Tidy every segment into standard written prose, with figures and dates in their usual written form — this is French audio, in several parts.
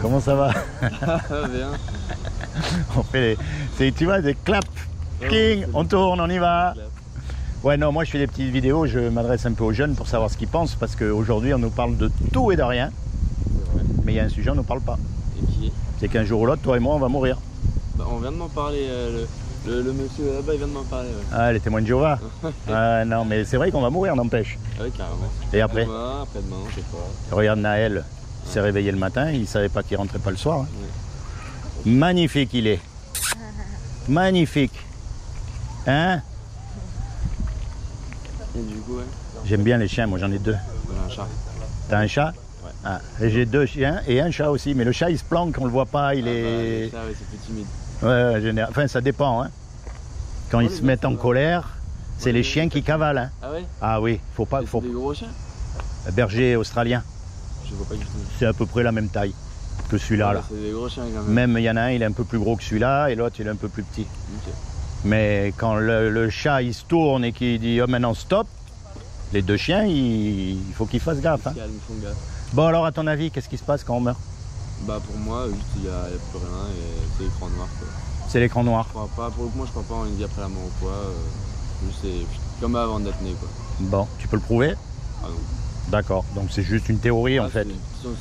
Comment ça va? Bien. On fait tu vois, des claps, king, on tourne, on y va. Ouais, non, moi je fais des petites vidéos, je m'adresse un peu aux jeunes pour savoir ce qu'ils pensent, parce qu'aujourd'hui on nous parle de tout et de rien. C'est vrai. Mais il y a un sujet, on ne nous parle pas. Et qui est? C'est qu'un jour ou l'autre, toi et moi, on va mourir. Bah, on vient de m'en parler, le monsieur là-bas, il vient de m'en parler. Ouais. Ah, les témoins de Jéhovah. Non, mais c'est vrai qu'on va mourir, n'empêche. Ah oui, carrément. Et après? Après-demain, je sais pas. Regarde Naël, il s'est réveillé le matin, il ne savait pas qu'il rentrait pas le soir. Hein. Ouais. Magnifique il est. Magnifique. Hein? Et du coup, ouais. J'aime bien les chiens, moi j'en ai deux. On a un chat. T'as un chat? Ouais. Ah, j'ai deux chiens et un chat aussi, mais le chat il se planque, on le voit pas, il est... Bah, le chat, ouais, c'est plus timide. Ouais, général... Enfin ça dépend. Hein. Quand ils se mettent en colère, c'est les chiens qui cavalent. Hein. Ah ouais? Ah oui, faut pas... C'est des gros chiens? Berger australien, Je vois pas du tout. c'est à peu près la même taille que celui-là. Là. C'est des gros chiens quand même. Même il y en a un, il est un peu plus gros que celui-là et l'autre il est un peu plus petit. Ok. Mais quand le chat il se tourne et qu'il dit oh maintenant stop, les deux chiens il faut qu'ils fassent gaffe. Hein. Calme, ils font gaffe. Bon alors à ton avis, qu'est-ce qui se passe quand on meurt? Bah pour moi, juste il y a plus rien et c'est l'écran noir quoi. C'est l'écran noir. Je crois pas, pour le coup, moi je crois pas en une vie après la mort ou quoi. Juste c'est comme avant d'être né quoi. Bon, tu peux le prouver? Ah non. D'accord, donc c'est juste une théorie en fait. Si on le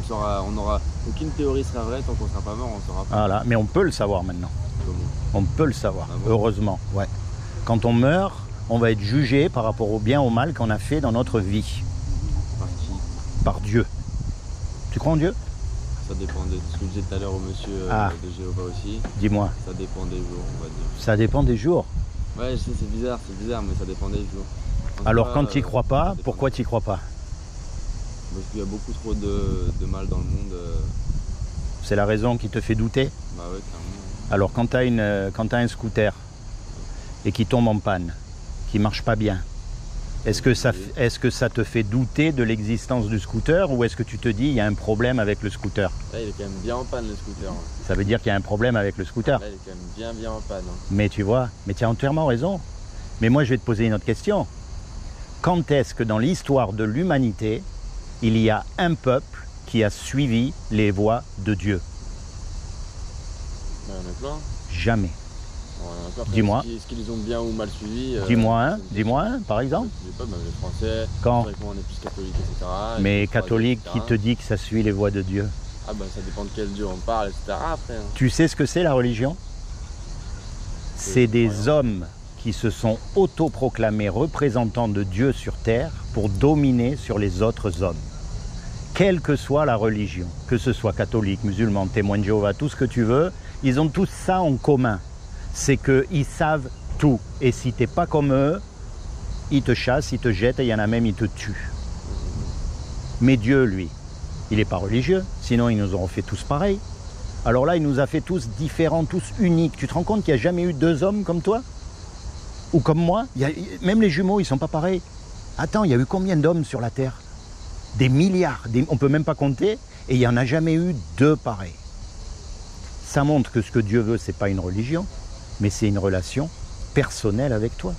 saura, on aura aucune théorie sera vraie tant qu'on sera pas mort, on saura pas. Voilà, mais on peut le savoir maintenant. Comment? On peut le savoir, Ah bon? heureusement. Ouais. Quand on meurt, on va être jugé par rapport au bien ou au mal qu'on a fait dans notre vie. Par qui? Par Dieu. Tu crois en Dieu? Ça dépend de ce que je disais tout à l'heure au monsieur de Jéhovah aussi. Dis-moi. Ça dépend des jours, on va dire. Ça dépend des jours. Ouais, je sais, c'est bizarre, mais ça dépend des jours. Alors quand tu n'y crois pas, pourquoi tu n'y crois pas? Parce qu'il y a beaucoup trop de mal dans le monde. C'est la raison qui te fait douter? Bah ouais, clairement. Alors quand tu as un scooter et qui tombe en panne, qui marche pas bien, est-ce que ça te fait douter de l'existence du scooter ou est-ce que tu te dis il y a un problème avec le scooter? Là, il est quand même bien en panne le scooter. Ça veut dire qu'il y a un problème avec le scooter. Là, il est quand même bien en panne. Mais tu vois, mais tu as entièrement raison. Mais moi je vais te poser une autre question. Quand est-ce que dans l'histoire de l'humanité, il y a un peuple qui a suivi les voies de Dieu? Il y en a plein. Jamais. Ouais, dis-moi. Est-ce qu'ils ont bien ou mal suivi? Dis-moi un, par exemple. Je sais pas, même les Français, Quand? c'est vrai qu'on est plus catholique, etc. Mais catholique, qui te dit que ça suit les voies de Dieu? Ah bah ça dépend de quel Dieu on parle, etc. Après. Hein. Tu sais ce que c'est la religion? C'est des hommes qui se sont autoproclamés représentants de Dieu sur terre pour dominer sur les autres hommes. Quelle que soit la religion, que ce soit catholique, musulman, témoin de Jéhovah, tout ce que tu veux, ils ont tous ça en commun. C'est qu'ils savent tout. Et si tu n'es pas comme eux, ils te chassent, ils te jettent et il y en a même, ils te tuent. Mais Dieu, lui, il n'est pas religieux, sinon ils nous auront fait tous pareil. Alors là, il nous a fait tous différents, tous uniques. Tu te rends compte qu'il n'y a jamais eu deux hommes comme toi? Ou comme moi? Même les jumeaux, ils ne sont pas pareils. Attends, il y a eu combien d'hommes sur la Terre? Des milliards, on ne peut même pas compter, et il n'y en a jamais eu deux pareils. Ça montre que ce que Dieu veut, ce n'est pas une religion, mais c'est une relation personnelle avec toi.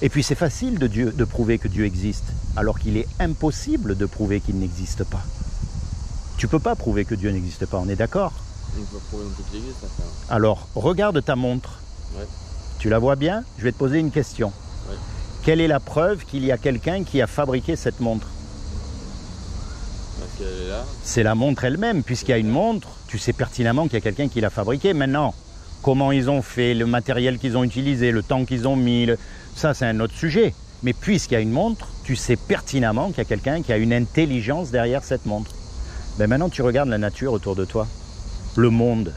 Et puis c'est facile de prouver que Dieu existe, alors qu'il est impossible de prouver qu'il n'existe pas. Tu ne peux pas prouver que Dieu n'existe pas, on est d'accord? On peut prouver non plus qu'il existe, ça fait. Alors, regarde ta montre. Ouais. Tu la vois bien? Je vais te poser une question. Ouais. Quelle est la preuve qu'il y a quelqu'un qui a fabriqué cette montre? Parce qu'elle est là. C'est la montre elle-même, puisqu'il y a une montre, tu sais pertinemment qu'il y a quelqu'un qui l'a fabriquée. Maintenant, comment ils ont fait, le matériel qu'ils ont utilisé, le temps qu'ils ont mis, ça c'est un autre sujet. Mais puisqu'il y a une montre, tu sais pertinemment qu'il y a quelqu'un qui a une intelligence derrière cette montre. Ben maintenant tu regardes la nature autour de toi, le monde.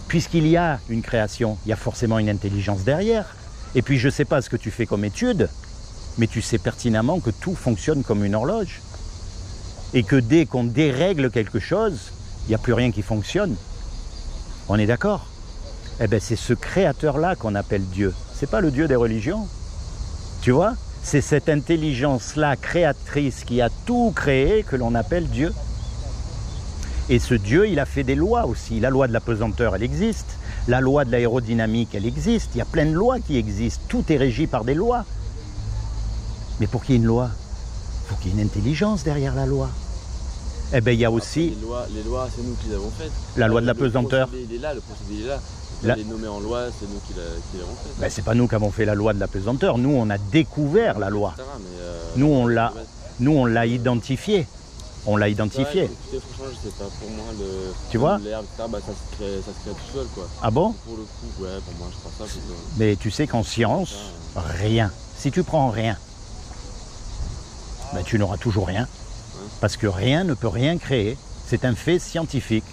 Puisqu'il y a une création, il y a forcément une intelligence derrière. Et puis je ne sais pas ce que tu fais comme étude, mais tu sais pertinemment que tout fonctionne comme une horloge. Et que dès qu'on dérègle quelque chose, il n'y a plus rien qui fonctionne. On est d'accord? Eh bien c'est ce créateur-là qu'on appelle Dieu. Ce n'est pas le Dieu des religions. Tu vois? C'est cette intelligence-là créatrice qui a tout créé que l'on appelle Dieu. Et ce Dieu, il a fait des lois aussi. La loi de la pesanteur, elle existe. La loi de l'aérodynamique, elle existe. Il y a plein de lois qui existent. Tout est régi par des lois. Mais pour qu'il y ait une loi, il faut qu'il y ait une intelligence derrière la loi. Eh bien, il y a Après, aussi les lois, c'est nous qui les avons faites. la loi de la Le pesanteur. procédé, il est là, le procédé, il est là. La- Les nommer en loi, c'est nous qui l'avons fait. Ben, c'est pas nous qui avons fait la loi de la pesanteur. Nous, on a découvert la loi. Etc., mais, Nous, on l'a identifié. On l'a identifié. Écoutez, franchement, je sais pas, pour moi, Tu vois l'herbe, etc., bah, ça se crée tout seul, quoi. Ah bon? Pour le coup, ouais, pour moi, je pense ça plutôt. Mais tu sais qu'en science, rien. Si tu prends rien, ben, tu n'auras toujours rien. Parce que rien ne peut rien créer. C'est un fait scientifique.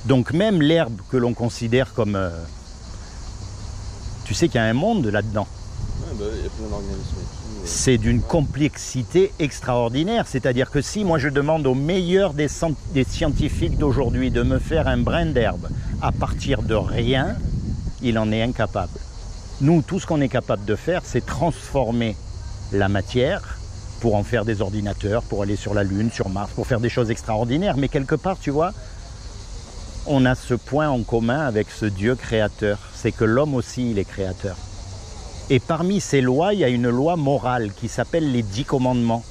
Donc même l'herbe que l'on considère comme... tu sais qu'il y a un monde là-dedans. Ouais, bah, il y a plein d'organismes et tout. C'est d'une complexité extraordinaire. C'est-à-dire que si moi je demande au meilleur des scientifiques d'aujourd'hui de me faire un brin d'herbe à partir de rien, il en est incapable. Nous, tout ce qu'on est capable de faire, c'est transformer la matière pour en faire des ordinateurs, pour aller sur la Lune, sur Mars, pour faire des choses extraordinaires. Mais quelque part, tu vois, on a ce point en commun avec ce Dieu créateur. C'est que l'homme aussi, il est créateur. Et parmi ces lois, il y a une loi morale qui s'appelle les 10 commandements.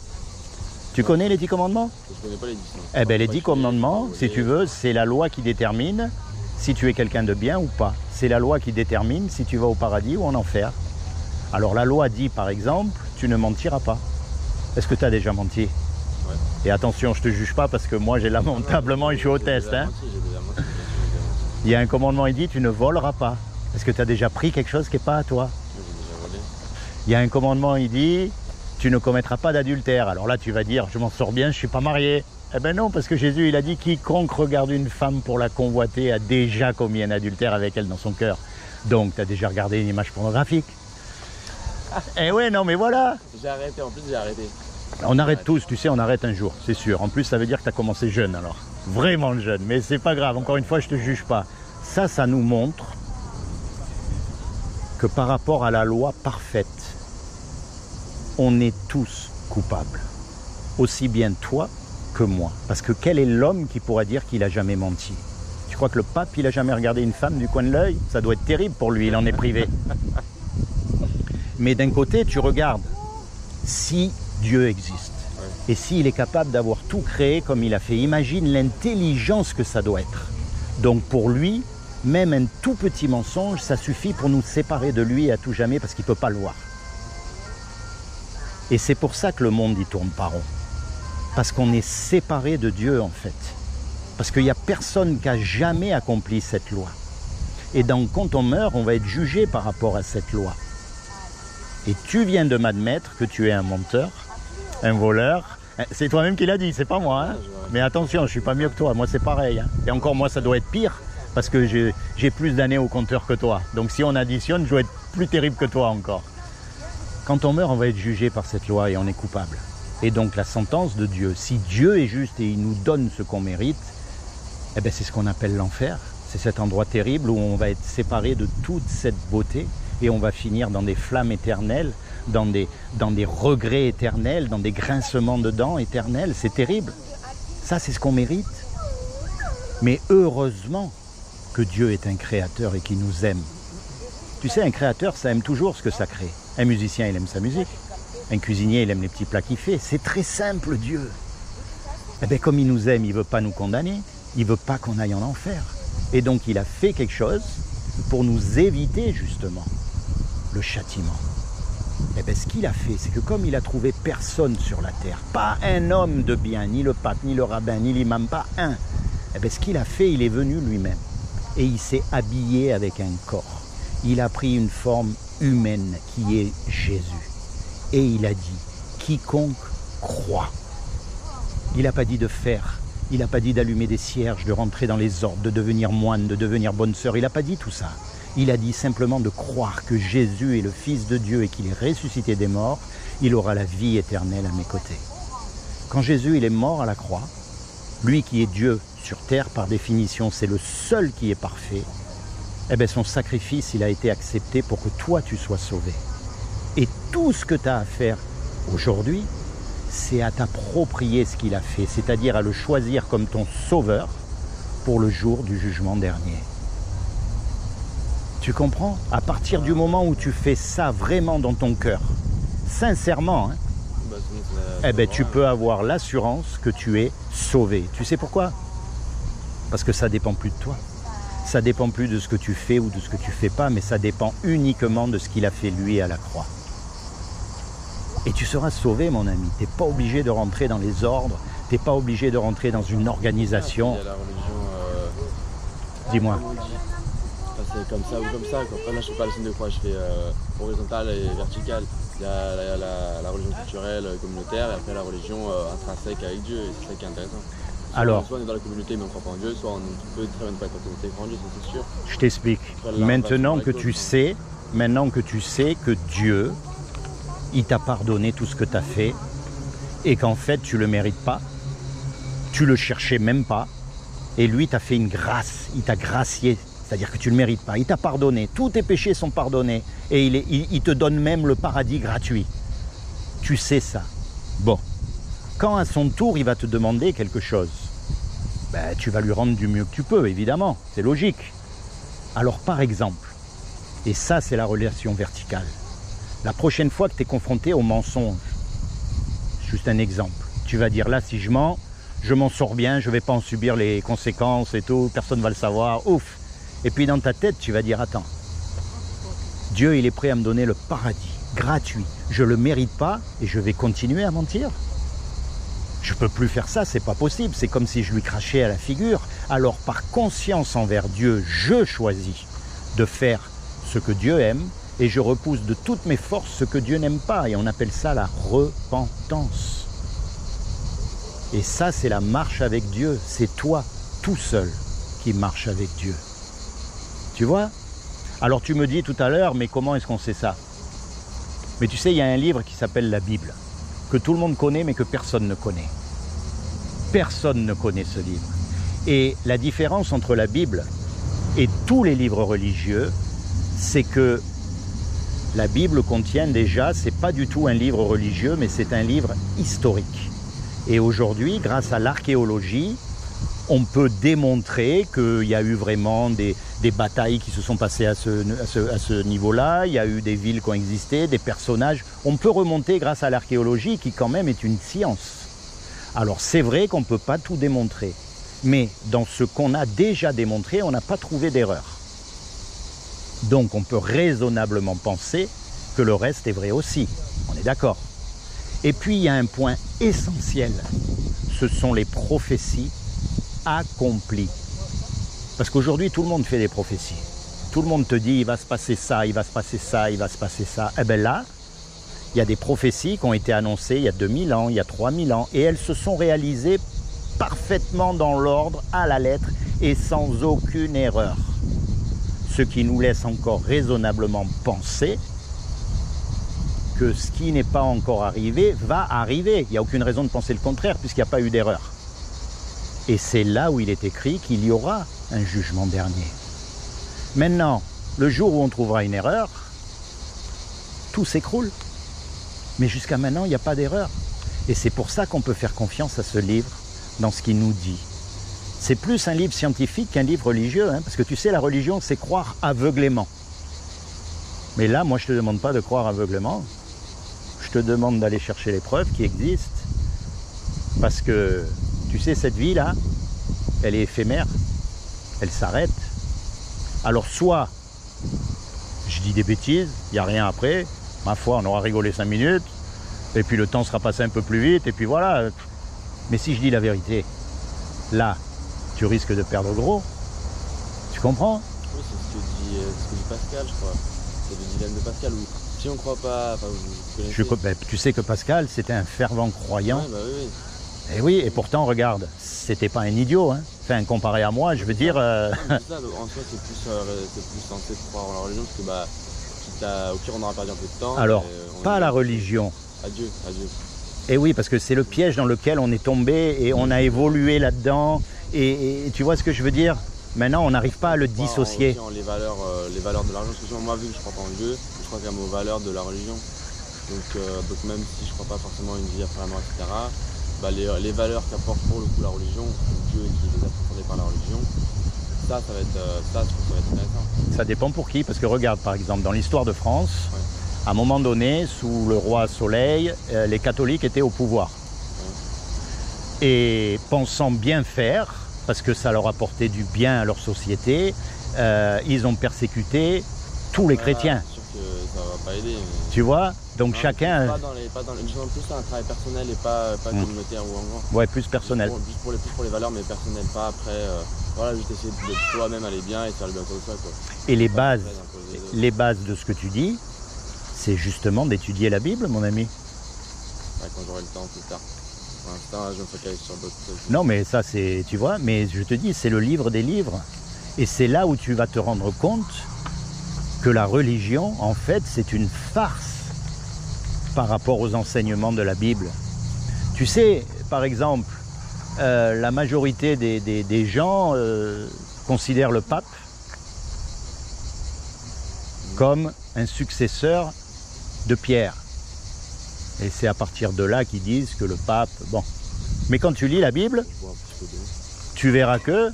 Tu connais les 10 commandements? Je connais pas les 10. Eh bien, les 10 commandements, si tu veux, c'est la loi qui détermine si tu es quelqu'un de bien ou pas. C'est la loi qui détermine si tu vas au paradis ou en enfer. Alors la loi dit, par exemple, tu ne mentiras pas. Est-ce que tu as déjà menti? Ouais. Et attention, je ne te juge pas parce que moi, j'ai lamentablement échoué au test. Hein. Il y a un commandement, il dit, tu ne voleras pas. Est-ce que tu as déjà pris quelque chose qui n'est pas à toi? Il y a un commandement, il dit, tu ne commettras pas d'adultère. Alors là, tu vas dire, je m'en sors bien, je ne suis pas marié. Eh bien non, parce que Jésus, il a dit, quiconque regarde une femme pour la convoiter a déjà commis un adultère avec elle dans son cœur. Donc, tu as déjà regardé une image pornographique. Eh ouais, non, mais voilà. J'ai arrêté, en plus j'ai arrêté. On arrête tous, tu sais, on arrête un jour, c'est sûr. En plus, ça veut dire que tu as commencé jeune alors. Vraiment jeune, mais c'est pas grave. Encore une fois, je te juge pas. Ça nous montre que par rapport à la loi parfaite, on est tous coupables. Aussi bien toi que moi. Parce que quel est l'homme qui pourra dire qu'il a jamais menti? Tu crois que le pape, il a jamais regardé une femme du coin de l'œil? Ça doit être terrible pour lui, il en est privé. Mais d'un côté, tu regardes, si Dieu existe, et s'il est capable d'avoir tout créé comme il a fait, imagine l'intelligence que ça doit être. Donc pour lui, même un tout petit mensonge, ça suffit pour nous séparer de lui à tout jamais parce qu'il ne peut pas le voir. Et c'est pour ça que le monde y tourne pas rond. Parce qu'on est séparé de Dieu en fait. Parce qu'il n'y a personne qui a jamais accompli cette loi. Et donc quand on meurt, on va être jugé par rapport à cette loi. Et tu viens de m'admettre que tu es un menteur, un voleur. C'est toi-même qui l'as dit, c'est pas moi. Hein. Mais attention, je suis pas mieux que toi, moi c'est pareil. Hein. Et encore moi ça doit être pire, parce que j'ai plus d'années au compteur que toi. Donc si on additionne, je dois être plus terrible que toi encore. Quand on meurt, on va être jugé par cette loi et on est coupable. Et donc la sentence de Dieu, si Dieu est juste et il nous donne ce qu'on mérite, eh ben, c'est ce qu'on appelle l'enfer. C'est cet endroit terrible où on va être séparé de toute cette beauté. Et on va finir dans des flammes éternelles, dans des regrets éternels, dans des grincements de dents éternels. C'est terrible. Ça, c'est ce qu'on mérite. Mais heureusement que Dieu est un créateur et qu'il nous aime. Tu sais, un créateur, ça aime toujours ce que ça crée. Un musicien, il aime sa musique. Un cuisinier, il aime les petits plats qu'il fait. C'est très simple, Dieu. Eh bien, comme il nous aime, il ne veut pas nous condamner. Il ne veut pas qu'on aille en enfer. Et donc, il a fait quelque chose pour nous éviter, justement, le châtiment. Et bien ce qu'il a fait, c'est que comme il a trouvé personne sur la terre, pas un homme de bien, ni le pape, ni le rabbin, ni l'imam, pas un, et bien ce qu'il a fait, il est venu lui-même. Et il s'est habillé avec un corps. Il a pris une forme humaine qui est Jésus. Et il a dit, quiconque croit. Il n'a pas dit de faire, il n'a pas dit d'allumer des cierges, de rentrer dans les ordres, de devenir moine, de devenir bonne sœur. Il n'a pas dit tout ça. Il a dit simplement de croire que Jésus est le Fils de Dieu et qu'il est ressuscité des morts, il aura la vie éternelle à mes côtés. Quand Jésus il est mort à la croix, lui qui est Dieu sur terre par définition, c'est le seul qui est parfait, eh bien son sacrifice il a été accepté pour que toi tu sois sauvé. Et tout ce que tu as à faire aujourd'hui, c'est à t'approprier ce qu'il a fait, c'est-à-dire à le choisir comme ton sauveur pour le jour du jugement dernier. Tu comprends? À partir du moment où tu fais ça vraiment dans ton cœur, sincèrement, hein, bah, sinon, c'est eh ben, tu peux avoir l'assurance que tu es sauvé. Tu sais pourquoi? Parce que ça dépend plus de toi. Ça dépend plus de ce que tu fais ou de ce que tu fais pas, mais ça dépend uniquement de ce qu'il a fait lui à la croix. Et tu seras sauvé, mon ami. Tu n'es pas obligé de rentrer dans les ordres, tu n'es pas obligé de rentrer dans une organisation. Il y a la religion, Dis-moi. comment on dit, enfin, c'est comme ça ou comme ça. Quoi. Après, là, je fais pas le signe de croix, je fais horizontale et verticale. Il y a la religion culturelle, communautaire, et après la religion intrinsèque avec Dieu, et c'est ça qui est intéressant. Alors, soit on est dans la communauté mais on ne croit pas en Dieu, soit on peut très bien ne pas être en communauté et croire en Dieu, ça c'est sûr. je t'explique. Maintenant que tu sais que Dieu, il t'a pardonné tout ce que tu as fait et qu'en fait tu ne le mérites pas, tu le cherchais même pas, et lui t'a fait une grâce, il t'a gracié, c'est-à-dire que tu ne le mérites pas, il t'a pardonné, tous tes péchés sont pardonnés et il te donne même le paradis gratuit. Tu sais ça. Bon, quand à son tour il va te demander quelque chose, ben, tu vas lui rendre du mieux que tu peux, évidemment, c'est logique. Alors par exemple, et ça c'est la relation verticale, la prochaine fois que tu es confronté au mensonge, juste un exemple, tu vas dire là si je mens, je m'en sors bien, je ne vais pas en subir les conséquences et tout, personne ne va le savoir, ouf. Et puis dans ta tête, tu vas dire attends, Dieu il est prêt à me donner le paradis, gratuit, je ne le mérite pas et je vais continuer à mentir. Je ne peux plus faire ça, c'est pas possible, c'est comme si je lui crachais à la figure. Alors par conscience envers Dieu, je choisis de faire ce que Dieu aime et je repousse de toutes mes forces ce que Dieu n'aime pas. Et on appelle ça la repentance. Et ça, c'est la marche avec Dieu. C'est toi, tout seul, qui marche avec Dieu. Tu vois? Alors tu me dis tout à l'heure, mais comment est-ce qu'on sait ça? Mais tu sais, il y a un livre qui s'appelle la Bible, que tout le monde connaît, mais que personne ne connaît. Personne ne connaît ce livre. Et la différence entre la Bible et tous les livres religieux, c'est que la Bible contient déjà, c'est pas du tout un livre religieux, mais c'est un livre historique. Et aujourd'hui, grâce à l'archéologie, on peut démontrer qu'il y a eu vraiment des batailles qui se sont passées à ce niveau-là, il y a eu des villes qui ont existé, des personnages. On peut remonter grâce à l'archéologie qui quand même est une science. Alors c'est vrai qu'on ne peut pas tout démontrer, mais dans ce qu'on a déjà démontré, on n'a pas trouvé d'erreur. Donc on peut raisonnablement penser que le reste est vrai aussi, on est d'accord. Et puis il y a un point essentiel, ce sont les prophéties accomplies. Parce qu'aujourd'hui tout le monde fait des prophéties. Tout le monde te dit il va se passer ça, il va se passer ça, il va se passer ça. Et bien là, il y a des prophéties qui ont été annoncées il y a 2000 ans, il y a 3000 ans, et elles se sont réalisées parfaitement dans l'ordre, à la lettre, et sans aucune erreur. Ce qui nous laisse encore raisonnablement penser que ce qui n'est pas encore arrivé va arriver. Il n'y a aucune raison de penser le contraire puisqu'il n'y a pas eu d'erreur. Et c'est là où il est écrit qu'il y aura un jugement dernier. Maintenant, le jour où on trouvera une erreur, tout s'écroule. Mais jusqu'à maintenant, il n'y a pas d'erreur. Et c'est pour ça qu'on peut faire confiance à ce livre dans ce qu'il nous dit. C'est plus un livre scientifique qu'un livre religieux, hein, parce que tu sais, la religion, c'est croire aveuglément. Mais là, moi, je ne te demande pas de croire aveuglément. Je te demande d'aller chercher les preuves qui existent. Parce que, tu sais, cette vie-là, elle est éphémère. Elle s'arrête. Alors, soit, je dis des bêtises, il n'y a rien après. Ma foi, on aura rigolé 5 minutes. Et puis, le temps sera passé un peu plus vite. Et puis, voilà. Mais si je dis la vérité, là, tu risques de perdre gros. Tu comprends? Oui, c'est ce que dit Pascal, je crois. C'est le dilemme de Pascal, où si on ne croit pas... Enfin, vous connaissez... Tu sais que Pascal, c'était un fervent croyant. Ouais, bah oui. Et oui, et pourtant, regarde, c'était pas un idiot. Hein. Enfin, comparé à moi, je veux dire... C'est ça, en soi, c'est plus censé de croire en la religion, parce que, bah, au pire, on aura perdu un peu de temps. Alors, pas à la religion. À Dieu. Et oui, parce que c'est le piège dans lequel on est tombé et on a évolué là-dedans. Et tu vois ce que je veux dire? Maintenant, on n'arrive pas à le dissocier. Les valeurs de l'argent, parce que moi, vu que je ne crois pas en Dieu, je crois quand même aux valeurs de la religion. Donc même si je ne crois pas forcément à une vie après la mort, etc., bah, les valeurs qu'apporte pour le coup la religion, Dieu qui les a fondées par la religion, ça va être intéressant. Ça dépend pour qui, parce que regarde, par exemple, dans l'histoire de France, À un moment donné, sous le roi Soleil, les catholiques étaient au pouvoir. Et pensant bien faire, parce que ça leur apportait du bien à leur société, ils ont persécuté tous les chrétiens. C'est sûr que ça va pas aider. Mais... Tu vois? Donc non, chacun... Pas dans les gens plus un travail personnel et pas communautaire ou encore. Ouais, plus personnel. Plus pour les valeurs, mais personnel, pas après. Voilà, juste essayer de toi-même aller bien et faire le bien comme ça, quoi. Et les bases de ce que tu dis, c'est justement d'étudier la Bible, mon ami. Ouais, quand j'aurai le temps plus tard. Pour l'instant, je me focalise sur d'autres trucs. Non, mais ça, c'est, tu vois, mais je te dis, c'est le livre des livres. Et c'est là où tu vas te rendre compte que la religion, en fait, c'est une farce par rapport aux enseignements de la Bible. Tu sais, par exemple, la majorité des gens considèrent le pape comme un successeur de Pierre. Et c'est à partir de là qu'ils disent que le pape... Bon. Mais quand tu lis la Bible, tu verras que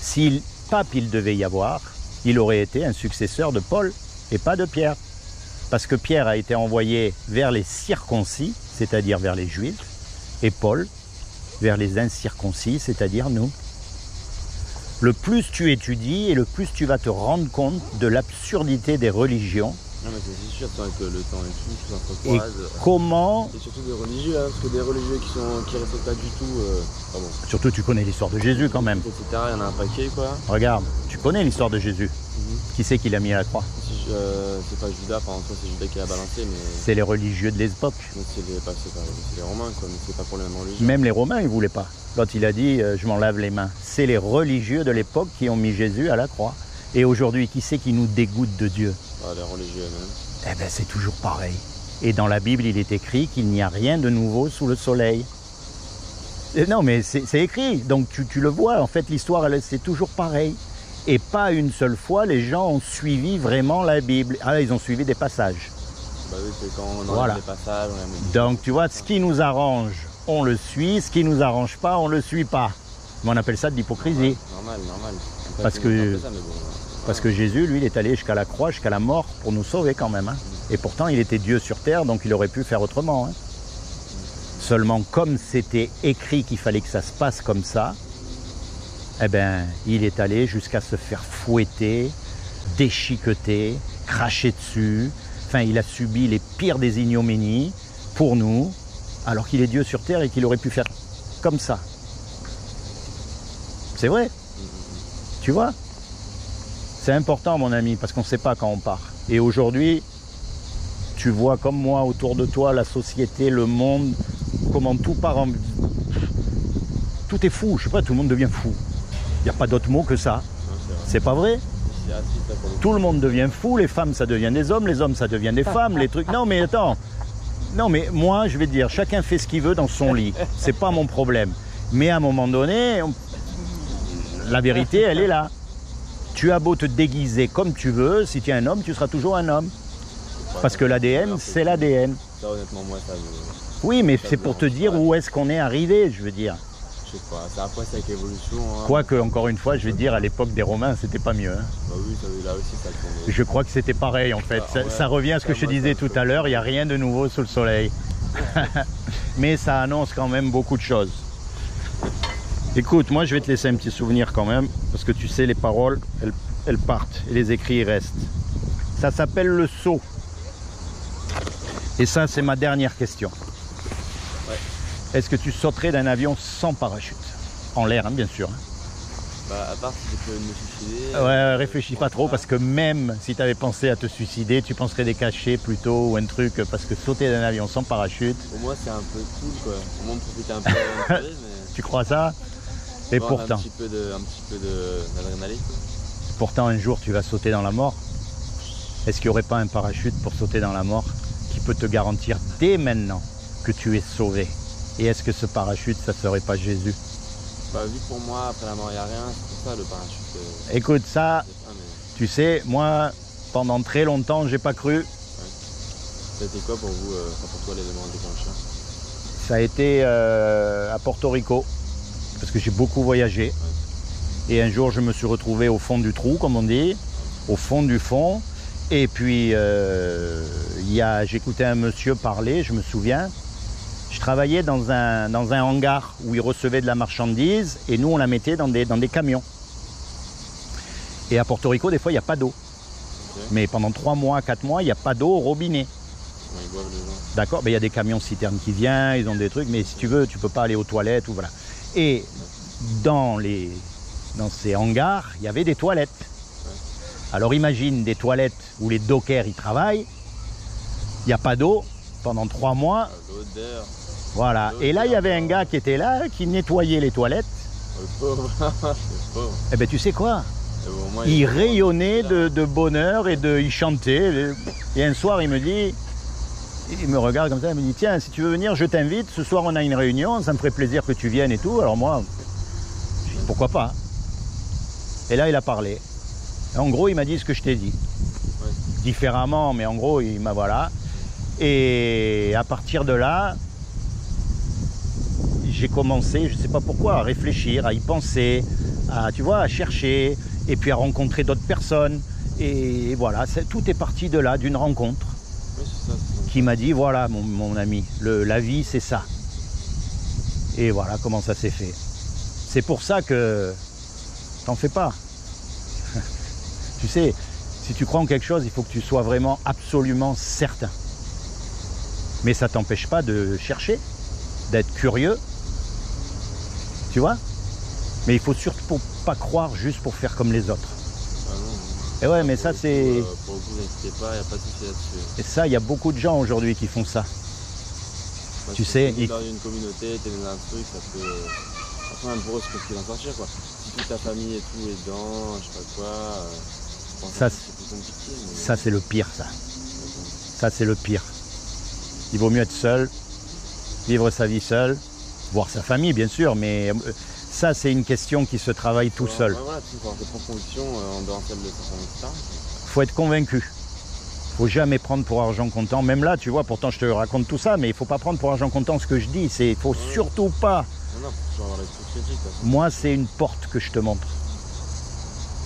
si pape il devait y avoir, il aurait été un successeur de Paul et pas de Pierre. Parce que Pierre a été envoyé vers les circoncis, c'est-à-dire vers les Juifs, et Paul vers les incirconcis, c'est-à-dire nous. Le plus tu étudies et le plus tu vas te rendre compte de l'absurdité des religions. Non mais c'est sûr, avec le temps et tout ça Et comment... Et surtout des religieux, hein, parce que des religieux qui respectent pas du tout... Pardon. Surtout tu connais l'histoire de Jésus quand même. Etc. Il y en a un paquet quoi. Regarde, tu connais l'histoire de Jésus. Qui c'est qui l'a mis à la croix? C'est pas Judas, par exemple, c'est Judas qui l'a balancé, mais... C'est les religieux de l'époque. C'est les Romains, quoi, mais c'est pas pour les mêmes religions. Même les Romains, ils voulaient pas. Quand il a dit « je m'en lave les mains », c'est les religieux de l'époque qui ont mis Jésus à la croix. Et aujourd'hui, qui c'est qui nous dégoûte de Dieu? Les religieux eux-mêmes. Eh bien, c'est toujours pareil. Et dans la Bible, il est écrit qu'il n'y a rien de nouveau sous le soleil. Et non, mais c'est écrit, donc tu le vois, en fait, l'histoire, c'est toujours pareil. Et pas une seule fois, les gens ont suivi vraiment la Bible. Ah, ils ont suivi des passages. Bah oui, c'est quand on voilà. Les passages. Donc, tu vois, ce qui nous arrange, on le suit. Ce qui nous arrange pas, on le suit pas. Mais on appelle ça de l'hypocrisie. Normal. Parce que Jésus, lui, il est allé jusqu'à la croix, jusqu'à la mort, pour nous sauver quand même. Hein. Et pourtant, il était Dieu sur terre, donc il aurait pu faire autrement. Hein. Seulement, comme c'était écrit qu'il fallait que ça se passe comme ça, eh ben, il est allé jusqu'à se faire fouetter, déchiqueter, cracher dessus. Enfin, il a subi les pires des ignominies pour nous, alors qu'il est Dieu sur terre et qu'il aurait pu faire comme ça. C'est vrai. Tu vois? C'est important, mon ami, parce qu'on ne sait pas quand on part. Et aujourd'hui, tu vois comme moi autour de toi, la société, le monde, comment tout part en... Tout est fou, je sais pas, tout le monde devient fou. Il n'y a pas d'autre mot que ça. C'est pas vrai? Tout le monde devient fou, les femmes ça devient des hommes, les hommes ça devient des femmes, les trucs... Non mais attends, non mais moi je vais te dire, chacun fait ce qu'il veut dans son lit, c'est pas mon problème. Mais à un moment donné, la vérité elle est là. Tu as beau te déguiser comme tu veux, si tu es un homme, tu seras toujours un homme. Parce que l'ADN, c'est l'ADN. Ça honnêtement moi ça... Oui mais c'est pour te dire où est-ce qu'on est arrivé, je veux dire. Je sais pas, après c'est avec l'évolution. Hein. Quoique, encore une fois, je vais te dire, à l'époque des Romains, c'était pas mieux. Hein. Bah oui, là aussi, ça tournait. Je crois que c'était pareil, en fait. Ah, ouais, ça revient à ce que je te disais tout à l'heure, il n'y a rien de nouveau sous le soleil. Mais ça annonce quand même beaucoup de choses. Écoute, moi, je vais te laisser un petit souvenir quand même, parce que tu sais, les paroles, elles partent, et les écrits restent. Ça s'appelle le saut. Et ça, c'est ma dernière question. Est-ce que tu sauterais d'un avion sans parachute? En l'air, hein, bien sûr. Hein. Bah, à part si tu peux me suicider... Ouais, réfléchis pas trop, parce que même si tu avais pensé à te suicider, tu penserais des cachets plutôt, ou un truc, parce que sauter d'un avion sans parachute... Pour moi, c'est un peu cool, quoi. Au moins, profiter un peu de mais... Tu crois ça? Et pourtant... Un petit peu d'adrénaline. Pourtant, un jour, tu vas sauter dans la mort. Est-ce qu'il n'y aurait pas un parachute pour sauter dans la mort qui peut te garantir dès maintenant que tu es sauvé? Et est-ce que ce parachute, ça ne serait pas Jésus? Bah, vu que pour moi, après la mort, il n'y a rien, c'est pour ça le parachute. Écoute, ça, tu sais, moi, pendant très longtemps, j'ai pas cru. Ouais. Ça a été quoi pour vous, pour toi, l'élément déclencheur? Ça a été à Porto Rico, parce que j'ai beaucoup voyagé. Ouais. Et un jour, je me suis retrouvé au fond du trou, comme on dit, au fond du fond. Et puis, j'écoutais un monsieur parler, je me souviens. Je travaillais dans un hangar où il recevait de la marchandise et nous, on la mettait dans des camions. Et à Porto Rico, des fois, il n'y a pas d'eau. Okay. Mais pendant 3 mois, 4 mois, il n'y a pas d'eau au robinet. Ouais, ils boivent les gens. D'accord, il y a des camions citernes qui viennent, ils ont des trucs, mais si tu veux, tu ne peux pas aller aux toilettes. Ou voilà. Et dans ces hangars, il y avait des toilettes. Ouais. Alors imagine des toilettes où les dockers ils travaillent, il n'y a pas d'eau pendant 3 mois. L'odeur. Voilà. Et là, il y avait un gars qui était là, qui nettoyait les toilettes. Le pauvre. Le pauvre. Eh bien, tu sais quoi? Il rayonnait de bonheur et il chantait. Et un soir, il me regarde comme ça, il me dit, tiens, si tu veux venir, je t'invite. Ce soir, on a une réunion, ça me ferait plaisir que tu viennes et tout. Alors moi, je dis, pourquoi pas? Et là, il a parlé. Et en gros, il m'a dit ce que je t'ai dit. Ouais. Différemment, mais en gros, il m'a voilà. Et à partir de là, j'ai commencé, je ne sais pas pourquoi, à réfléchir, à y penser, à chercher, et puis à rencontrer d'autres personnes. Et voilà, tout est parti de là, d'une rencontre. Oui, c'est ça, qui m'a dit, voilà mon ami, la vie c'est ça. Et voilà comment ça s'est fait. C'est pour ça que t'en fais pas. Tu sais, si tu crois en quelque chose, il faut que tu sois vraiment absolument certain. Mais ça t'empêche pas de chercher, d'être curieux. Tu vois? Mais il faut surtout pas croire juste pour faire comme les autres. Ah non. Et ouais, mais ça c'est... Pour le coup, n'inquiétez pas, il n'y a pas de souci là-dessus. Et ça, il y a beaucoup de gens aujourd'hui qui font ça. Bah, tu sais... Dans une communauté, t'es dans un truc, ça peut... Enfin, même pour eux, c'est compliqué d'en sortir, quoi. Si toute ta famille et tout est dedans, je sais pas quoi... ça, c'est plus compliqué. Mais... Ça, c'est le pire, ça. Ça, c'est le pire. Il vaut mieux être seul, vivre sa vie seul, voir sa famille, bien sûr, mais... Ça, c'est une question qui se travaille tout seul. Voilà, tu faut avoir des convictions en dehors de celle de ta famille, etc. Faut être convaincu. Faut jamais prendre pour argent comptant. Même là, tu vois, pourtant je te raconte tout ça, mais il faut pas prendre pour argent comptant ce que je dis. Il faut surtout pas. Non, faut avoir l'esprit critique. Moi, c'est une porte que je te montre.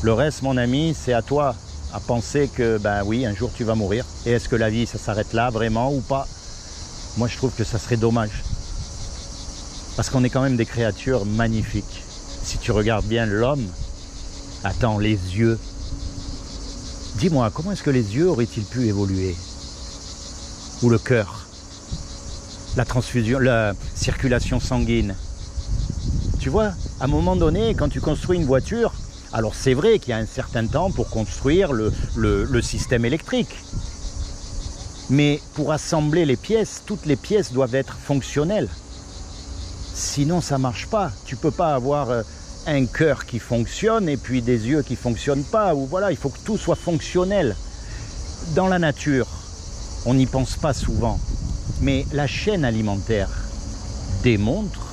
Le reste, mon ami, c'est à toi à penser que, ben oui, un jour tu vas mourir. Et est-ce que la vie, ça s'arrête là vraiment ou pas? Moi, je trouve que ça serait dommage. Parce qu'on est quand même des créatures magnifiques. Si tu regardes bien l'homme, attends, les yeux. Dis-moi, comment est-ce que les yeux auraient-ils pu évoluer? Ou le cœur? La transfusion, la circulation sanguine. Tu vois, à un moment donné, quand tu construis une voiture, alors c'est vrai qu'il y a un certain temps pour construire le système électrique. Mais pour assembler les pièces, toutes les pièces doivent être fonctionnelles. Sinon, ça ne marche pas. Tu ne peux pas avoir un cœur qui fonctionne et puis des yeux qui ne fonctionnent pas. Ou voilà, il faut que tout soit fonctionnel. Dans la nature, on n'y pense pas souvent. Mais la chaîne alimentaire démontre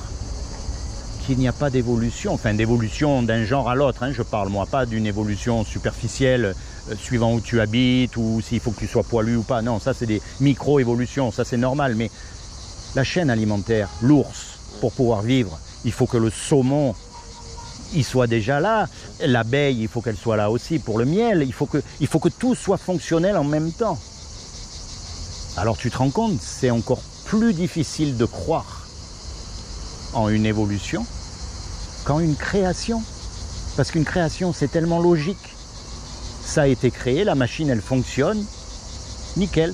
qu'il n'y a pas d'évolution. Enfin, d'évolution d'un genre à l'autre. Hein, je parle, moi, pas d'une évolution superficielle suivant où tu habites ou s'il faut que tu sois poilu ou pas. Non, ça, c'est des micro-évolutions. Ça, c'est normal. Mais la chaîne alimentaire, l'ours, pour pouvoir vivre, il faut que le saumon il soit déjà là, l'abeille il faut qu'elle soit là aussi pour le miel, il faut que tout soit fonctionnel en même temps. Alors tu te rends compte, c'est encore plus difficile de croire en une évolution qu'en une création, parce qu'une création c'est tellement logique, ça a été créé, la machine elle fonctionne, nickel.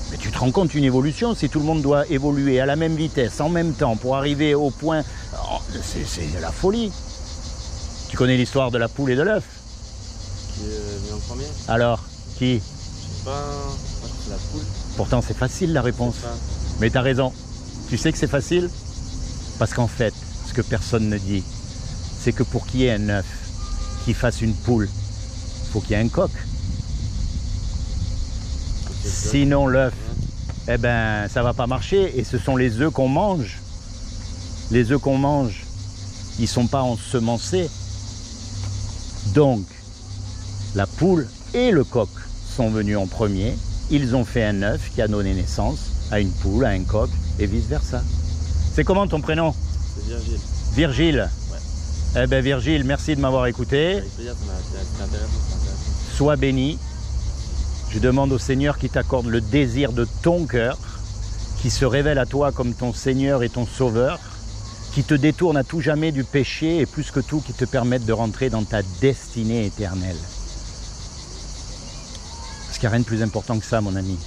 Mais tu te rends compte, une évolution, si tout le monde doit évoluer à la même vitesse, en même temps, pour arriver au point... Oh, c'est de la folie. Tu connais l'histoire de la poule et de l'œuf? Qui est venu en premier? Alors, qui? Je sais pas, c'est la poule. Pourtant, c'est facile la réponse. Mais tu as raison. Tu sais que c'est facile? Parce qu'en fait, ce que personne ne dit, c'est que pour qu'il y ait un œuf qui fasse une poule, il faut qu'il y ait un coq. Sinon l'œuf, eh ben, ça va pas marcher. Et ce sont les œufs qu'on mange. Les œufs qu'on mange, ils ne sont pas ensemencés. Donc, la poule et le coq sont venus en premier. Ils ont fait un œuf qui a donné naissance à une poule, à un coq, et vice-versa. C'est comment ton prénom? C'est Virgile. Virgile? Ouais. Eh ben Virgile, merci de m'avoir écouté. Avec plaisir, c'est intéressant. Sois béni. Je demande au Seigneur qui t'accorde le désir de ton cœur, qui se révèle à toi comme ton Seigneur et ton Sauveur, qui te détourne à tout jamais du péché et plus que tout qui te permette de rentrer dans ta destinée éternelle. Parce qu'il n'y a rien de plus important que ça, mon ami.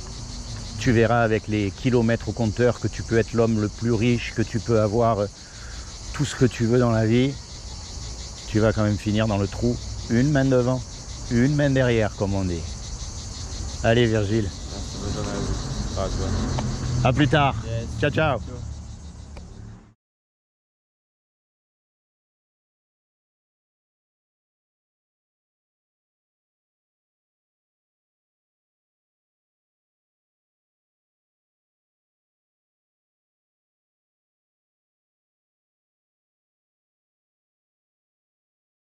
Tu verras avec les kilomètres au compteur que tu peux être l'homme le plus riche, que tu peux avoir tout ce que tu veux dans la vie. Tu vas quand même finir dans le trou, une main devant, une main derrière, comme on dit. Allez, Virgile. Merci, bonne journée à vous. À toi. À plus tard. Yes. Ciao, ciao. Ciao.